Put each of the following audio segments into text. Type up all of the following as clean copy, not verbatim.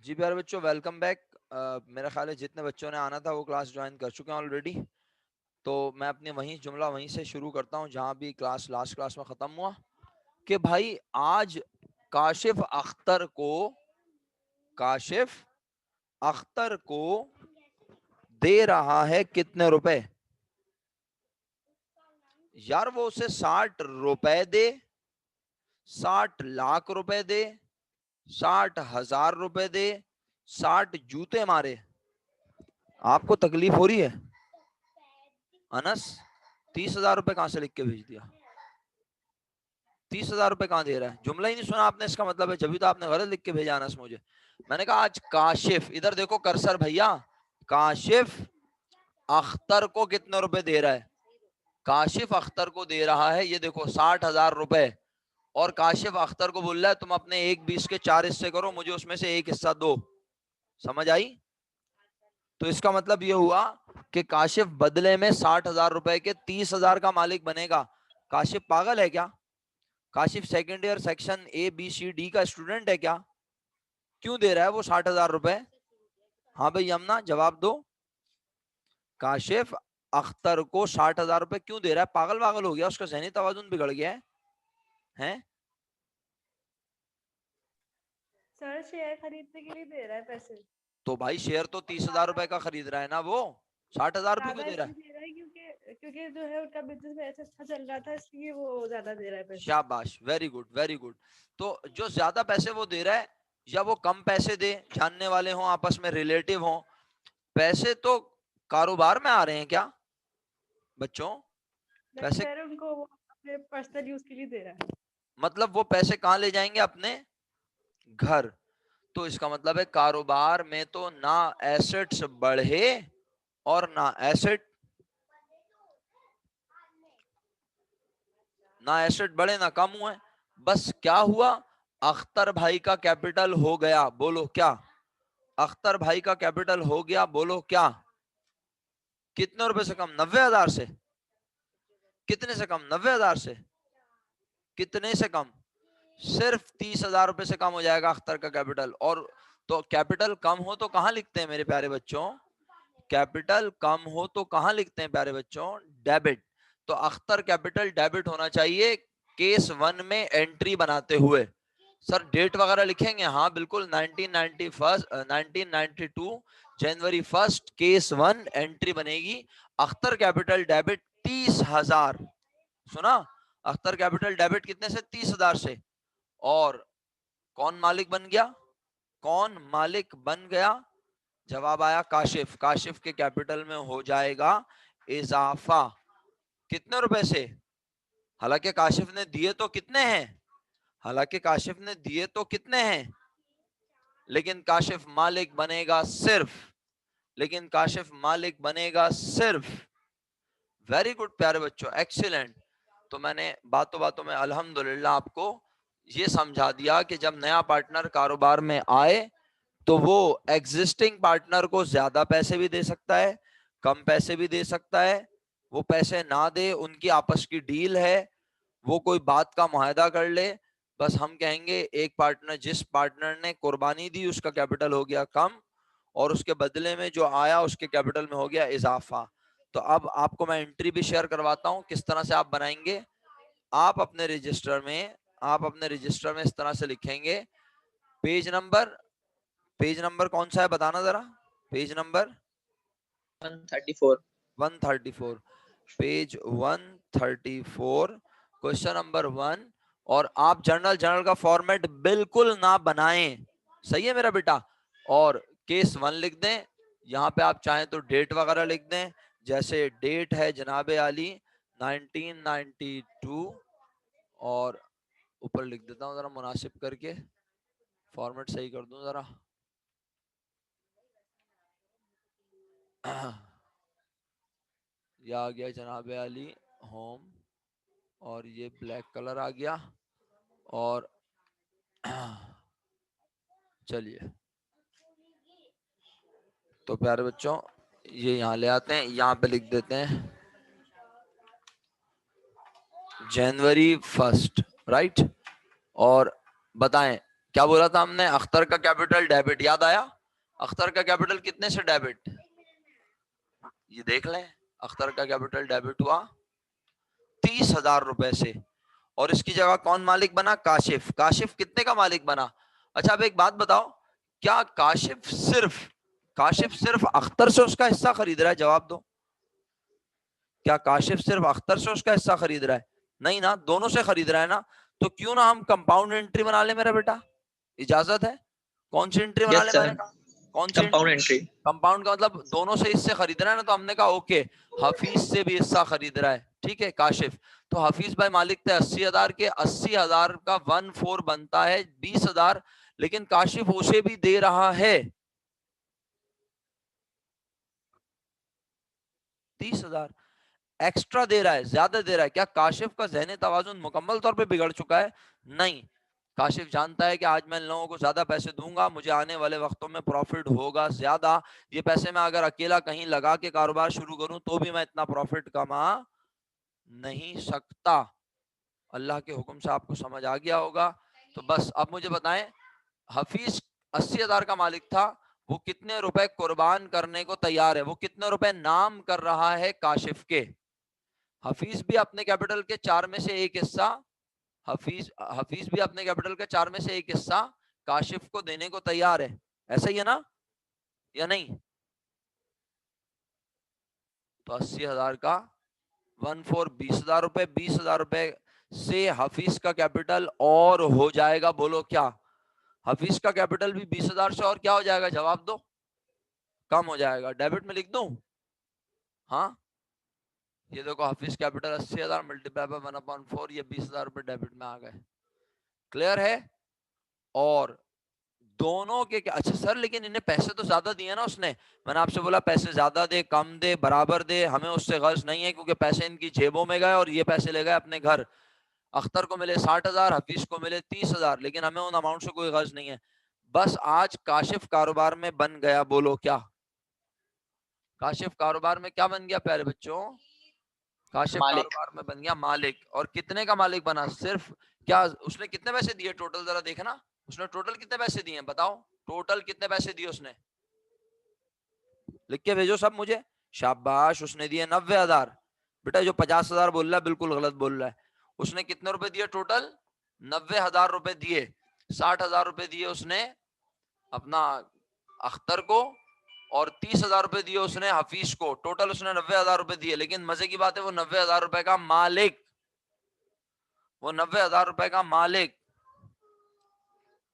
जी प्यारे बच्चों, welcome back. मेरा ख्याल है जितने बच्चों ने आना था वो क्लास ज्वाइन कर चुके हैं ऑलरेडी। तो मैं अपने वहीं जुमला वहीं से शुरू करता हूँ जहाँ भी क्लास लास्ट क्लास में ख़त्म हुआ कि भाई आज काशिफ अख्तर को काशिफ अख्तर को दे रहा है कितने रुपए। यार वो उसे 60 रुपए दे, 60 लाख रुपए दे, 60 हजार रुपए दे, 60 जूते मारे, आपको तकलीफ हो रही है? अनस 30 हजार रुपए कहां से लिख के भेज दिया? 30 हजार रुपए कहां दे रहा है? जुमला ही नहीं सुना आपने, इसका मतलब है जब तो आपने गलत लिख के भेजा अनस मुझे। मैंने कहा आज काशिफ, इधर देखो कर्सर भैया, काशिफ अख्तर को कितने रुपए दे रहा है? काशिफ अख्तर को दे रहा है, ये देखो 60 हजार रुपए। और काशिफ अख्तर को बोल रहा है तुम अपने 1/20 के 4 हिस्से करो, मुझे उसमें से एक हिस्सा दो। समझ आई? तो इसका मतलब ये हुआ कि काशिफ बदले में 60 हजार रुपए के 30 हजार का मालिक बनेगा। काशिफ पागल है क्या? Kashif second year section ABCD का स्टूडेंट है क्या? क्यों दे रहा है वो 60 हजार रुपए? हाँ भाई यमुना जवाब दो। काशिफ अख्तर को 60 हजार रुपए क्यों दे रहा है? पागल पागल हो गया, उसका ज़हनी तवाजुन बिगड़ गया है? हैं? सर शेयर खरीदने के लिए दे रहा है पैसे। तो भाई शेयर तो 30 हजार रुपए का खरीद रहा है ना, वो 60 हजार रुपए क्यों ज्यादा दे रहा इसलिए है? दे रहा है क्योंकि क्योंकि जो है उनका बिजनेस में ऐसे अच्छा चल रहा था, इसलिए वो ज्यादा दे रहा है पैसे। शाबाश, वेरी गुड वेरी गुड। तो जो ज्यादा पैसे वो दे रहा है या वो कम पैसे दे, जानने वाले हों आपस में, रिलेटिव हों, पैसे तो कारोबार में आ रहे हैं क्या बच्चों? नहीं पैसे सर, उनको वो अपने पर्सनल यूज के लिए दे रहा है। मतलब वो पैसे कहाँ ले जाएंगे? अपने घर। तो इसका मतलब है कारोबार में तो ना एसेट्स बढ़े और ना एसेट बढ़े ना कम हुए। बस क्या हुआ? अख्तर भाई का कैपिटल हो गया, बोलो क्या? अख्तर भाई का कैपिटल हो गया, बोलो क्या? कितने रुपए से कम? 90 हजार से। कितने से कम? 90 हजार से। कितने से कम? सिर्फ 30 हजार रुपए से कम हो जाएगा अख्तर का कैपिटल। और तो कैपिटल कम हो तो कहां लिखते हैं मेरे प्यारे बच्चों? कैपिटल कम हो तो कहां लिखते हैं प्यारे बच्चों? डेबिट। तो अख्तर कैपिटल डेबिट होना चाहिए केस 1 में एंट्री बनाते हुए। सर डेट वगैरह लिखेंगे? हाँ बिल्कुल, 1992 जनवरी 1 केस 1 एंट्री बनेगी। अख्तर कैपिटल डेबिट 30 हजार। सुना? अख्तर कैपिटल डेबिट कितने से? 30 हजार से। और कौन मालिक बन गया? कौन मालिक बन गया? जवाब आया काशिफ। काशिफ के कैपिटल में हो जाएगा इजाफा। कितने रुपए से? हालांकि काशिफ ने दिए तो कितने हैं? हालांकि काशिफ ने दिए तो कितने हैं, लेकिन काशिफ मालिक बनेगा सिर्फ, लेकिन काशिफ मालिक बनेगा सिर्फ। वेरी गुड प्यारे बच्चों, एक्सीलेंट। तो मैंने बातों बातों में अल्हम्दुलिल्लाह आपको ये समझा दिया कि जब नया पार्टनर कारोबार में आए तो वो एग्जिस्टिंग पार्टनर को ज्यादा पैसे भी दे सकता है, कम पैसे भी दे सकता है। वो पैसे ना दे, उनकी आपस की डील है, वो कोई बात का मुआहदा कर ले। बस हम कहेंगे एक पार्टनर, जिस पार्टनर ने कुर्बानी दी उसका कैपिटल हो गया कम, और उसके बदले में जो आया उसके कैपिटल में हो गया इजाफा। तो अब आपको मैं एंट्री भी शेयर करवाता हूं किस तरह से आप बनाएंगे। आप अपने रजिस्टर में, आप अपने रजिस्टर में इस तरह से लिखेंगे। पेज नंबर, पेज नंबर कौन सा है बताना जरा? Page number 134। 134। Page 134, question number 1। और आप जर्नल जर्नल का फॉर्मेट बिल्कुल ना बनाएं, सही है मेरा बेटा? और केस 1 लिख दें। यहाँ पे आप चाहें तो डेट वगैरह लिख दें, जैसे डेट है जनाबे आली 1992, और ऊपर लिख देता हूँ जरा मुनासिब करके, फॉर्मेट सही कर दूं जरा। यह आ गया जनाबे आली होम, और ये ब्लैक कलर आ गया। और चलिए, तो प्यारे बच्चों ये यहाँ ले आते हैं, यहाँ पे लिख देते हैं जनवरी 1, राइट। और बताएं क्या बोला था हमने? अख्तर का कैपिटल डेबिट, याद आया? अख्तर का कैपिटल कितने से डेबिट? ये देख लें, अख्तर का कैपिटल डेबिट हुआ 30,000 रुपए से, और इसकी जगह कौन मालिक बना? काशिफ। काशिफ कितने का मालिक बना? अच्छा अब एक बात बताओ, क्या काशिफ सिर्फ अख्तर से उसका हिस्सा खरीद रहा है? जवाब दो। क्या काशिफ सिर्फ अख्तर से उसका हिस्सा खरीद रहा है? नहीं ना, दोनों से खरीद रहा है ना। तो क्यों ना हम कंपाउंड एंट्री बना ले मेरा बेटा, इजाजत है? कौन सी एंट्री बना यस ले सर, मैंने कहा? कौन सी कंपाउंड एंट्री। कंपाउंड का मतलब दोनों से हिस्से खरीद रहा है ना, तो हमने कहा ओके, हफीज से भी हिस्सा खरीद रहा है, ठीक है काशिफ। तो हफीज भाई मालिक थे 80,000 के, 80,000 का 1/4 बनता है 20,000, लेकिन काशिफ उसे भी दे रहा है 30,000, एक्स्ट्रा दे रहा है, ज्यादा दे रहा है। क्या काशिफ का ज़हनी तवाजुन मुकम्मल तौर पे बिगड़ चुका है? नहीं, काशिफ जानता है कि आज मैं इन लोगों को ज्यादा पैसे दूंगा, मुझे आने वाले वक्तों में प्रॉफिट होगा ज्यादा। ये पैसे मैं अगर अकेला कहीं लगा के कारोबार शुरू करूं तो भी मैं इतना प्रॉफिट कमा नहीं सकता। अल्लाह के हुक्म से आपको समझ आ गया होगा। तो बस अब मुझे बताएं, हफीज 80,000 का मालिक था, वो कितने रुपए कुर्बान करने को तैयार है? वो कितने रुपए नाम कर रहा है काशिफ के? हफीज भी अपने कैपिटल के 4 में से एक हिस्सा, हफीज भी अपने कैपिटल के 4 में से एक हिस्सा काशिफ को देने को तैयार है, ऐसा ही है ना या नहीं? तो 80,000 का 1/4 20,000 रुपए, 20,000 रुपए से हफीज का कैपिटल और हो जाएगा, बोलो क्या? हफीज का कैपिटल भी 20,000 से और क्या हो जाएगा? जवाब दो। कम हो जाएगा। डेबिट में लिख दूं? हाँ, ये देखो, हफीज कैपिटल 80,000 मल्टीप्लाई बाय 1/4, ये 20,000 रुपए डेबिट में आ गए। क्लियर है? और दोनों के क्या? अच्छा सर, लेकिन इन्हें पैसे तो ज्यादा दिए ना उसने। मैंने आपसे बोला पैसे ज्यादा दे, कम दे, बराबर दे, हमें उससे गर्ज नहीं है, क्योंकि पैसे इनकी जेबों में गए और ये पैसे ले गए अपने घर। अख्तर को मिले 60,000, हफीज को मिले 30,000, लेकिन हमें उन अमाउंट से कोई गर्ज नहीं है। बस आज काशिफ कारोबार में बन गया, बोलो क्या? काशिफ कारोबार में क्या बन गया प्यारे बच्चों? काशिफ मालिक। कारोबार में बन गया मालिक। और कितने का मालिक बना? सिर्फ क्या उसने कितने पैसे दिए टोटल? जरा देखना, उसने टोटल कितने पैसे दिए हैं? बताओ, टोटल कितने पैसे दिए उसने? लिख के भेजो सब मुझे। शाबाश, उसने दिए 90,000। बेटा जो 50,000 बोल रहा है बिल्कुल गलत बोल रहा है। उसने कितने रुपए दिए टोटल? 90,000 रुपए दिए। 60,000 रुपए दिए उसने अपना अख्तर को, और 30,000 रुपए दिए उसने हफीज को। टोटल उसने 90,000 रुपए दिए। लेकिन मजे की बात है, वो 90,000 रुपए का मालिक, वो 90,000 रुपए का मालिक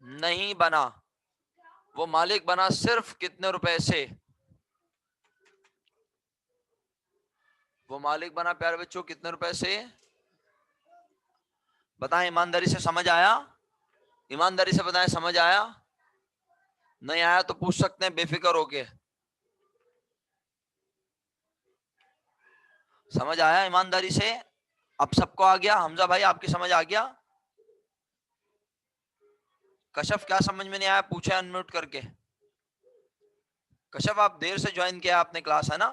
नहीं बना। वो मालिक बना सिर्फ कितने रुपए से? वो मालिक बना प्यारे बच्चों कितने रुपए से? बताएं, ईमानदारी से समझ आया? ईमानदारी से बताएं, समझ आया? नहीं आया तो पूछ सकते हैं बेफिक्र होके। समझ आया ईमानदारी से? अब सबको आ गया? हमजा भाई आपकी समझ आ गया? कशफ क्या समझ में नहीं आया? पूछे अनम्यूट करके। कशफ आप देर से ज्वाइन किया आपने क्लास, है ना?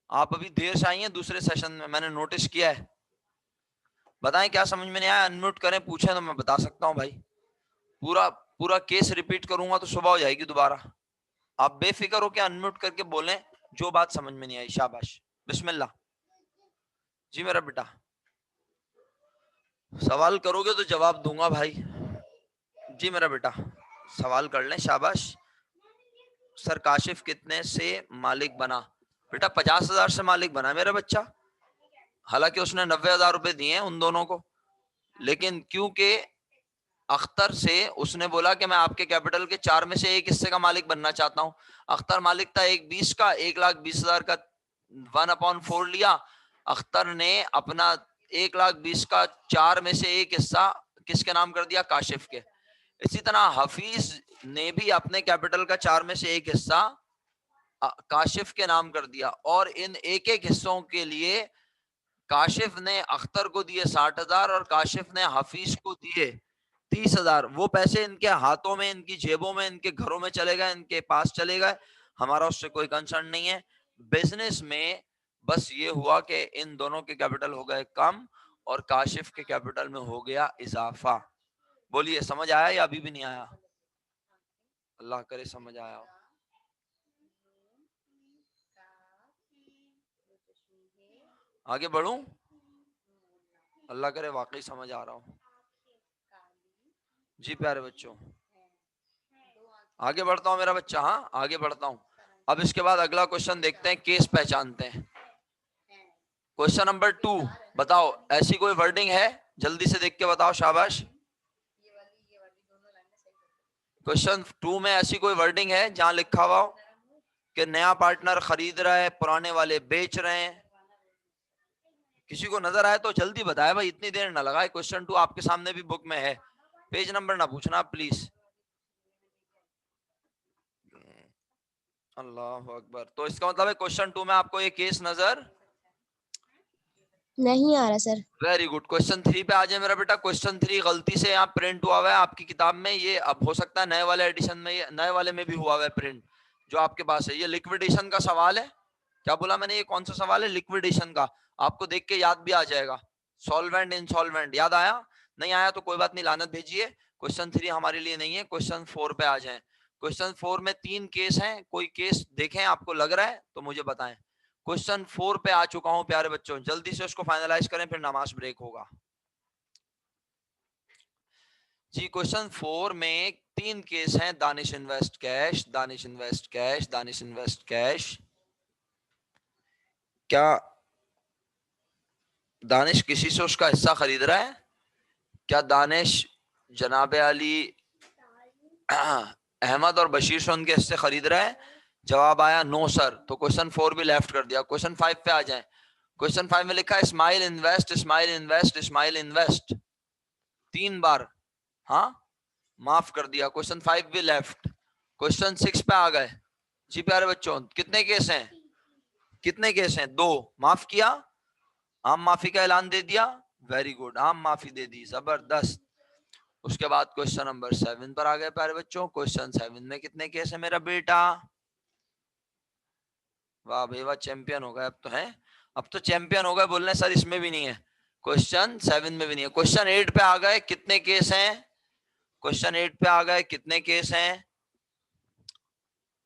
आप अभी देर से आई हैं दूसरे सेशन में, मैंने नोटिस किया है। बताएं क्या समझ में नहीं आया? अनम्यूट करें, पूछें तो मैं बता सकता हूं भाई। पूरा पूरा केस रिपीट करूंगा तो सुबह हो जाएगी दोबारा। आप बेफिक्र होकर अनम्यूट करके बोलें जो बात समझ में नहीं आई। शाबाश, बिस्मिल्लाह। जी मेरा बेटा, सवाल करोगे तो जवाब दूंगा भाई। जी मेरा बेटा, सवाल कर लें। शाबाश। सर काशिफ कितने से मालिक बना? बेटा 50,000 से मालिक बना मेरा बच्चा। हालांकि उसने 90,000 रुपए दिए हैं उन दोनों को, लेकिन क्योंकि अख्तर से उसने बोला कि मैं आपके कैपिटल के 4 में से एक हिस्से का मालिक बनना चाहता हूं। अख्तर मालिक था 1/20 का, 1,20,000 का 1/4 लिया। अख्तर ने अपना 1,20,000 का 4 में से एक हिस्सा किसके नाम कर दिया? काशिफ के। इसी तरह हफीज ने भी अपने कैपिटल का 4 में से एक हिस्सा काशिफ के नाम कर दिया। और इन एक एक हिस्सों के लिए काशिफ ने अख्तर को दिए 60,000 और काशिफ ने हफीज को दिए 30,000। वो पैसे इनके हाथों में, इनकी जेबों में, इनके घरों में चले गए, इनके पास चले गए। हमारा उससे कोई कंसर्न नहीं है। बिजनेस में बस ये हुआ कि इन दोनों के कैपिटल हो गए कम और काशिफ के कैपिटल में हो गया इजाफा। बोलिए, समझ आया या अभी भी नहीं आया? अल्लाह करे समझ आया हो। आगे बढ़ूं? अल्लाह करे वाकई समझ आ रहा हो। जी प्यारे बच्चों, आगे बढ़ता हूं मेरा बच्चा। हाँ, आगे बढ़ता हूं। अब इसके बाद अगला क्वेश्चन देखते हैं, केस पहचानते हैं। क्वेश्चन नंबर 2, बताओ ऐसी कोई वर्डिंग है, जल्दी से देख के बताओ, शाबाश। क्वेश्चन 2 में ऐसी कोई वर्डिंग है जहां लिखा हुआ हो कि नया पार्टनर खरीद रहा है, पुराने वाले बेच रहे हैं? किसी को नजर आए तो जल्दी बताए भाई, इतनी देर ना लगाए। क्वेश्चन 2 आपके सामने भी बुक में है, पेज नंबर ना पूछना प्लीज। अल्लाह अकबर। तो इसका मतलब है क्वेश्चन 2 में आपको ये केस नजर नहीं आ रहा सर। Very good. क्वेश्चन 3 पे आ जाए मेरा बेटा। क्वेश्चन 3 गलती से यहाँ प्रिंट हुआ हुआ है आपकी किताब में, ये अब हो सकता है नए वाले एडिशन में, ये नए वाले में भी हुआ हुआ है प्रिंट जो आपके पास है। ये लिक्विडेशन का सवाल है। क्या बोला मैंने? ये कौन सा सवाल है? लिक्विडेशन का। आपको देख के याद भी आ जाएगा, सॉल्वेंट इंसॉल्वेंट। याद आया? नहीं आया तो कोई बात नहीं, लानत भेजिए। क्वेश्चन 3 हमारे लिए नहीं है। क्वेश्चन 4 पे आ जाए। क्वेश्चन 4 में 3 केस हैं, कोई केस देखें आपको लग रहा है तो मुझे बताएं। क्वेश्चन 4 पे आ चुका हूं प्यारे बच्चों, जल्दी से उसको फाइनलाइज करें, फिर नमाज ब्रेक होगा जी। क्वेश्चन 4 में 3 केस हैं, Danish invest cash, Danish invest cash, Danish invest cash. क्या दानिश किसी से उसका हिस्सा खरीद रहा है? क्या दानिश जनाबे अली, अहमद और बशीर से उनके हिस्से खरीद रहा है? जवाब आया नो सर, तो क्वेश्चन 4 भी लेफ्ट कर दिया। क्वेश्चन 5 पे आ जाए। क्वेश्चन 5 में लिखा है smile invest, smile invest, smile invest 3 बार, हाँ माफ कर दिया। क्वेश्चन 5 भी लेफ्ट। क्वेश्चन 6 पे आ गए जी प्यारे बच्चों। कितने केस हैं? कितने केस हैं? 2। माफ किया, आम माफी का ऐलान दे दिया। वेरी गुड, आम माफी दे दी, जबरदस्त। उसके बाद क्वेश्चन नंबर 7 पर आ गए प्यारे बच्चों। क्वेश्चन 7 में कितने केस है मेरा बेटा? वाह भाई वाह, चैंपियन हो गए अब तो। है अब तो चैंपियन हो गए, बोलने सर इसमें भी नहीं है, क्वेश्चन 7 में भी नहीं है। क्वेश्चन 8 पे आ गए, कितने केस हैं? क्वेश्चन 8 पे आ गए, कितने केस हैं?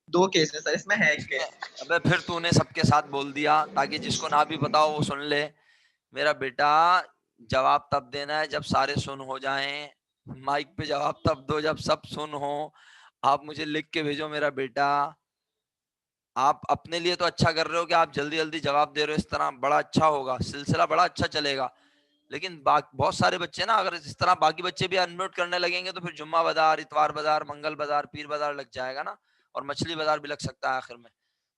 2 केस है सर, इसमें है 1 केस। अबे फिर तूने सबके साथ बोल दिया ताकि जिसको ना भी बताओ वो सुन ले। मेरा बेटा जवाब तब देना है जब सारे सुन हो जाएं। माइक पे जवाब तब दो जब सब सुन हो। आप मुझे लिख के भेजो मेरा बेटा। आप अपने लिए तो अच्छा कर रहे हो कि आप जल्दी जल्दी जवाब दे रहे हो, इस तरह बड़ा अच्छा होगा, सिलसिला बड़ा अच्छा चलेगा। लेकिन बहुत सारे बच्चे ना, अगर इस तरह बाकी बच्चे भी अनम्यूट करने लगेंगे तो फिर जुम्मा बाजार, इतवार बाजार, मंगल बाजार, पीर बाजार लग जाएगा ना, और मछली बाजार भी लग सकता है आखिर में।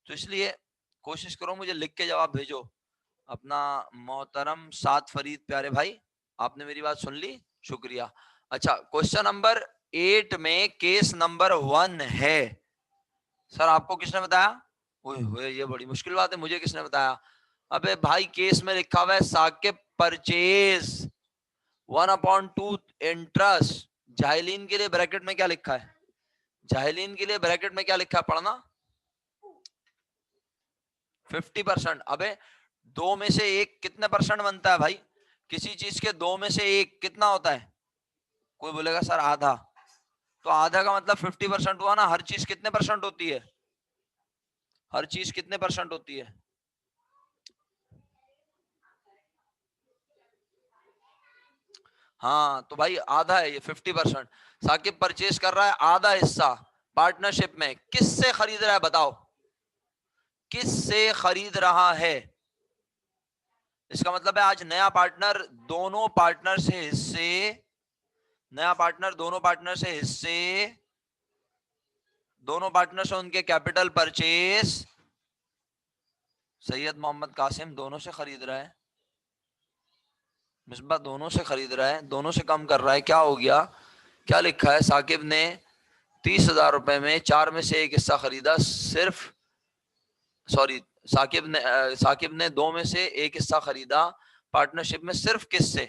तो इसलिए कोशिश करो मुझे लिख के जवाब भेजो। अपना मोहतरम साद फरीद प्यारे भाई, आपने मेरी बात सुन ली, शुक्रिया। अच्छा, क्वेश्चन नंबर 8 में केस नंबर 1 है। सर आपको किसने बताया? ओए ये बड़ी मुश्किल बात है, मुझे किसने बताया? अबे भाई केस में लिखा हुआ है साकिब परचेज 1/2 इंटरेस्ट। जाहिलीन के लिए ब्रैकेट में क्या लिखा है? जाहिलीन के लिए ब्रैकेट में क्या लिखा है, पढ़ना। 50%। अबे 2 में से 1 कितने परसेंट बनता है भाई? किसी चीज के 2 में से 1 कितना होता है? कोई बोलेगा सर आधा, तो आधा का मतलब 50% हुआ ना। हर चीज कितने परसेंट होती है? हर चीज कितने परसेंट होती है? हाँ तो भाई आधा है ये, 50%। साकिब परचेज कर रहा है आधा हिस्सा पार्टनरशिप में। किससे खरीद रहा है बताओ? किससे खरीद रहा है? इसका मतलब है आज नया पार्टनर दोनों पार्टनर से हिस्से, नया पार्टनर दोनों पार्टनर से हिस्से, दोनों पार्टनर से उनके कैपिटल परचेज, सैयद मोहम्मद कासिम दोनों से खरीद रहा है, मिसबा दोनों से खरीद रहा है, दोनों से कम कर रहा है। क्या हो गया? क्या लिखा है? साकिब ने 30,000 रुपए में 4 में से 1 हिस्सा खरीदा, सिर्फ सॉरी साकिब ने 2 में से 1 हिस्सा खरीदा पार्टनरशिप में, सिर्फ किससे?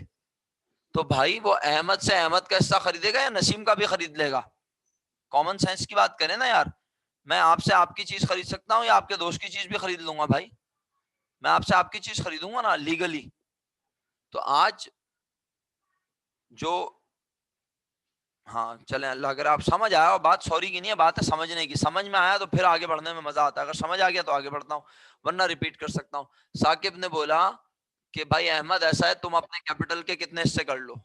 तो भाई वो अहमद से अहमद का हिस्सा खरीदेगा या नसीम का भी खरीद लेगा? कॉमन सेंस की बात करें ना यार। मैं आपसे आपकी चीज खरीद सकता हूँ या आपके दोस्त की चीज भी खरीद लूंगा भाई? मैं आपसे आपकी चीज खरीदूंगा ना लीगली। तो आज जो हाँ चले, अल्लाह अगर आप समझ आया, और बात सॉरी की नहीं है, बात है समझने की। समझ में आया तो फिर आगे बढ़ने में मजा आता है, अगर समझ आ गया तो आगे बढ़ता हूँ, वरना रिपीट कर सकता हूँ। साकिब ने बोला कि भाई अहमद ऐसा है, तुम अपने कैपिटल के कितने हिस्से कर लो,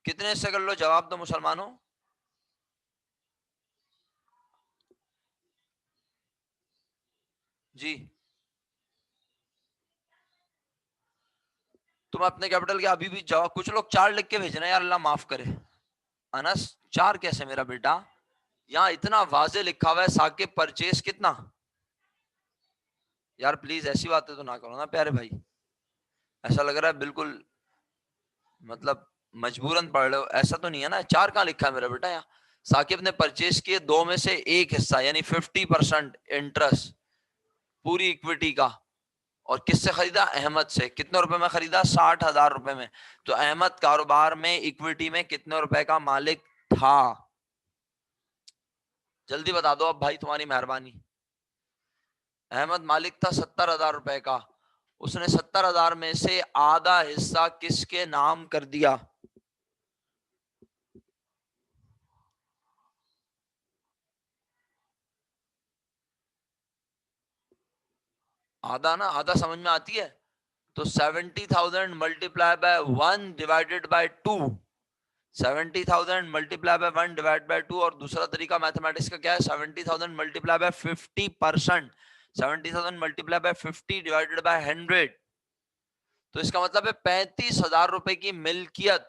कितने हिस्से कर लो, जवाब दो मुसलमानों। जी, तुम अपने कैपिटल के अभी भी जवाब, कुछ लोग 4 लिख के भेज रहे हैं यार, अल्लाह माफ करे। अनस 4 कैसे मेरा बेटा, यहाँ इतना वाजे लिखा हुआ है साकिब परचेज कितना। यार प्लीज ऐसी बातें तो ना करो ना प्यारे भाई, ऐसा लग रहा है बिल्कुल मतलब मजबूरन पढ़ रहे हो, ऐसा तो नहीं है ना। 4 कहाँ लिखा है मेरा बेटा यहाँ। साकिब ने परचेज किए 2 में से 1 हिस्सा यानी 50% इंटरेस्ट पूरी इक्विटी का, और किससे खरीदा, अहमद से। कितने रुपए में खरीदा, 60,000 रुपए में। तो अहमद कारोबार में इक्विटी में कितने रुपए का मालिक था, जल्दी बता दो अब भाई, तुम्हारी मेहरबानी। अहमद मालिक था 70,000 रुपए का, उसने 70,000 में से आधा हिस्सा किसके नाम कर दिया। आधा ना, आधा समझ में आती है तो 70,000 multiply by 1 divided by 2, 70,000 multiply by 1 divide by 2। और दूसरा तरीका मैथमेटिक्स का क्या है, 70,000 multiply by 50%, 70,000 multiply by 50 divided by 100। तो इसका मतलब है 35,000 रुपए की मिल्कियत,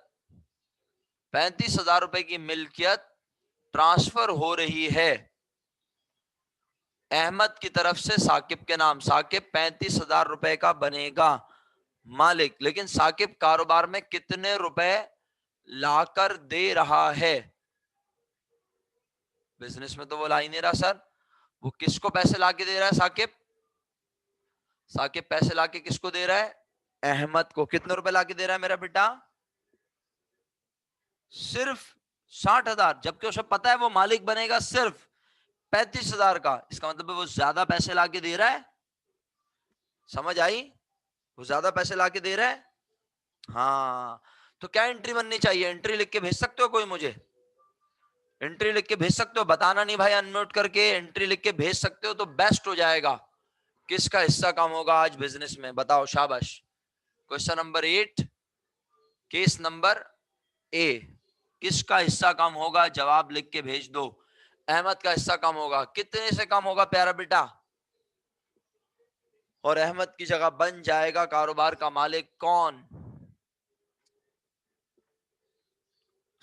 35,000 रुपए की मिल्कियत ट्रांसफर हो रही है अहमद की तरफ से साकिब के नाम। साकिब 35,000 रुपए का बनेगा मालिक, लेकिन साकिब कारोबार में कितने रुपए लाकर दे रहा है। बिजनेस में तो वो ला ही नहीं रहा सर, वो किसको पैसे लाके दे रहा है साकिब, साकिब पैसे लाके किसको दे रहा है, अहमद को। कितने रुपए लाके दे रहा है मेरा बेटा, सिर्फ 60,000, जबकि उसे पता है वो मालिक बनेगा सिर्फ 35,000 का। इसका मतलब है वो ज्यादा पैसे लाके दे रहा है, समझ आई, वो ज्यादा पैसे लाके दे रहा है। हाँ, तो क्या एंट्री बननी चाहिए, एंट्री लिख के भेज सकते हो कोई मुझे, एंट्री लिख के भेज सकते हो, बताना नहीं भाई अनम्यूट करके, एंट्री लिख के भेज सकते हो तो बेस्ट हो जाएगा। किसका हिस्सा कम होगा आज बिजनेस में, बताओ, शाबाश। Question number 8, case number A, किसका हिस्सा कम होगा, जवाब लिख के भेज दो। अहमद का हिस्सा कम होगा, कितने से कम होगा प्यारा बेटा, और अहमद की जगह बन जाएगा कारोबार का मालिक कौन,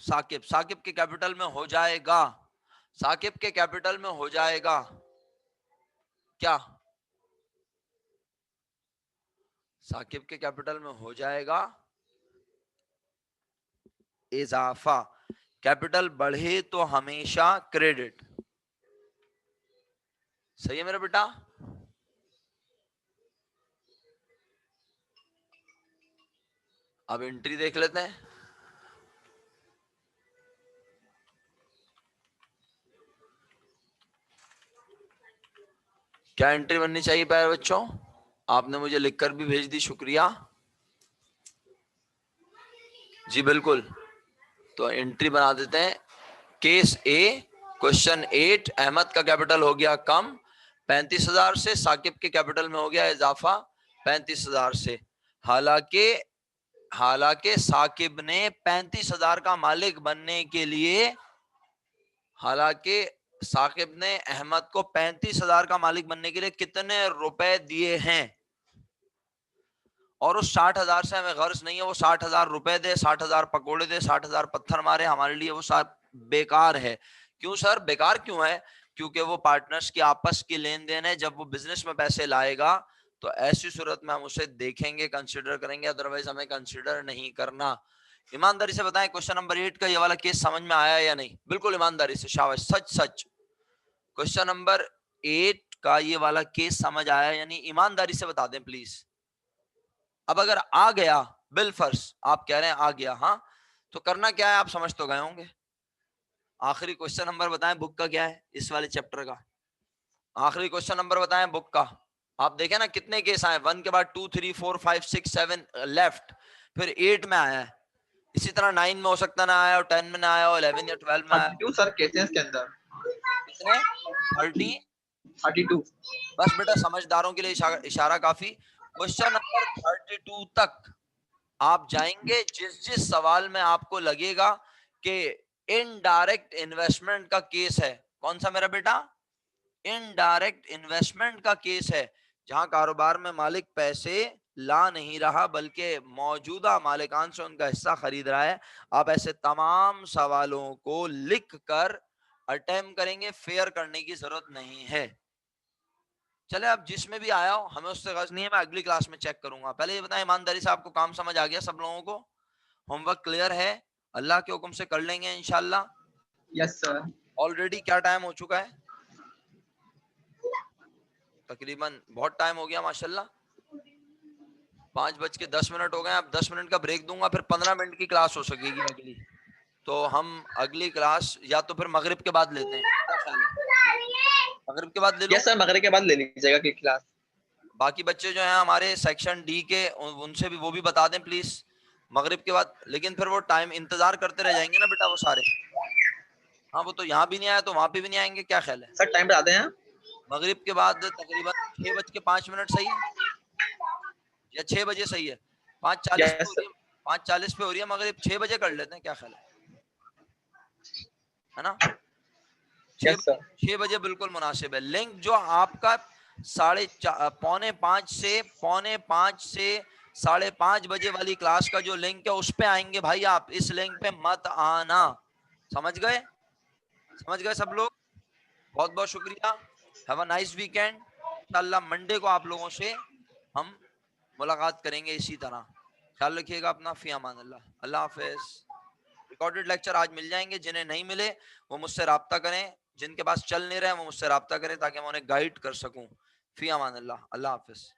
साकिब। साकिब के कैपिटल में हो जाएगा, साकिब के कैपिटल में हो जाएगा क्या, साकिब के कैपिटल में हो जाएगा इजाफा। कैपिटल बढ़े तो हमेशा क्रेडिट, सही है मेरा बेटा। अब एंट्री देख लेते हैं। क्या एंट्री बननी चाहिए प्यारे बच्चों, आपने मुझे लिखकर भी भेज दी, शुक्रिया जी, बिल्कुल। तो एंट्री बना देते हैं। केस ए, क्वेश्चन 8, अहमद का कैपिटल हो गया कम 35,000 से, साकिब के कैपिटल में हो गया इजाफा 35,000 से। हालांकि हालांकि साकिब ने 35,000 का मालिक बनने के लिए, हालांकि साकिब ने अहमद को 35,000 का मालिक बनने के लिए कितने रुपए दिए हैं, और उस 60,000 से हमें गर्ज नहीं है वो 60,000 रुपए दे, 60,000 पकोड़े दे, 60,000 पत्थर मारे, हमारे लिए वो सब बेकार है। क्यों सर बेकार क्यों है, क्योंकि वो पार्टनर्स की आपस की लेन देन है। जब वो बिजनेस में पैसे लाएगा तो ऐसी सूरत में हम उसे देखेंगे, कंसिडर करेंगे, अदरवाइज हमें कंसिडर नहीं करना। ईमानदारी से बताएं, क्वेश्चन नंबर 8 का ये वाला केस समझ में आया या नहीं, बिल्कुल ईमानदारी से, शाबाश, सच सच। क्वेश्चन नंबर 8 का ये वाला केस समझ आया यानी, ईमानदारी से बता दें प्लीज। अब अगर आ गया बिलफर्ज, आप कह रहे हैं आ गया, हाँ, तो करना क्या है आप समझ तो गए होंगे। आखिरी क्वेश्चन नंबर बताएं बुक का क्या है, इस वाले चैप्टर का आखिरी क्वेश्चन नंबर बताएं बुक का। आप देखें ना कितने केस आए, 1 के बाद 2 3 4 5 6 7 लेफ्ट, फिर 8 में आया है। इसी तरह 9 में हो सकता ना आया हो, 10 में ना आया हो, 11 या 12 में आया हो। 32 सर कहते हैं इसके अंदर। कितने? 30। 32। बस बेटा समझदारों के लिए इशारा काफी। क्वेश्चन नंबर 32 तक आप जाएंगे। जिस जिस सवाल में आपको लगेगा कि इनडायरेक्ट इन्वेस्टमेंट का केस है, कौन सा मेरा बेटा? इनडायरेक्ट इन्वेस्टमेंट का केस है, जहां कारोबार में मालिक पैसे ला नहीं रहा बल्कि मौजूदा मालिकान से उनका हिस्सा खरीद रहा है। आप ऐसे तमाम सवालों को लिख कर अटेम्प्ट करेंगे, फेयर करने की जरूरत नहीं है। चले, अब जिसमें भी आया हो हमें उससे गर्ज नहीं है, मैं अगली क्लास में चेक करूंगा। पहले ये बताएं ईमानदारी से, आपको काम समझ आ गया सब लोगों को? होमवर्क क्लियर है? अल्लाह के हुक्म से कर लेंगे इंशाल्लाह। Yes sir. ऑलरेडी क्या टाइम हो चुका है? तकरीबन बहुत टाइम हो गया माशाल्लाह, 5:10 हो गए। अब 10 मिनट का ब्रेक दूंगा, फिर 15 मिनट की क्लास हो सकेगी अगली। तो हम अगली क्लास या तो फिर मगरिब के बाद लेते हैं, क्या ख्याल है? मगरिब के बाद ले लो। यस सर, मगरिब के बाद ले लीजिएगा की क्लास। बाकी बच्चे जो हैं हमारे सेक्शन डी के, उनसे भी वो भी बता दें प्लीज, मगरिब के बाद। लेकिन फिर वो टाइम इंतजार करते रह जाएंगे ना बेटा वो सारे। हाँ, वो तो यहाँ भी नहीं आया तो वहां पे भी नहीं आएंगे, क्या ख्याल है? सर टाइम बता दें हैं? मगरिब के बाद तकरीबन 6:05 सही है या 6 बजे सही है? 5:40 पे यस हो सर। रही है, 5:40 पे हो रही है मगरिब, 6 बजे कर लेते हैं, क्या ख्याल है ना? 6 यस सर। 6 बजे बिल्कुल मुनासिब है। लिंक जो आपका 4:45 से 5:30 बजे वाली क्लास का जो लिंक है उस पे आएंगे भाई, आप इस लिंक पे मत आना। समझ गए? समझ गए सब लोग? बहुत बहुत शुक्रिया। Have a nice weekend. इंशाल्लाह मंडे को आप लोगों से हम मुलाकात करेंगे इसी तरह। ख्याल रखिएगा अपना। फी अमान अल्लाह। अल्लाह हाफिज। रिकॉर्डेड लेक्चर आज मिल जाएंगे, जिन्हें नहीं मिले वो मुझसे राब्ता करें, जिनके पास चल नहीं रहे वो मुझसे राब्ता करें ताकि मैं उन्हें गाइड कर सकूं। फी अमान अल्लाह। अल्लाह हाफिज।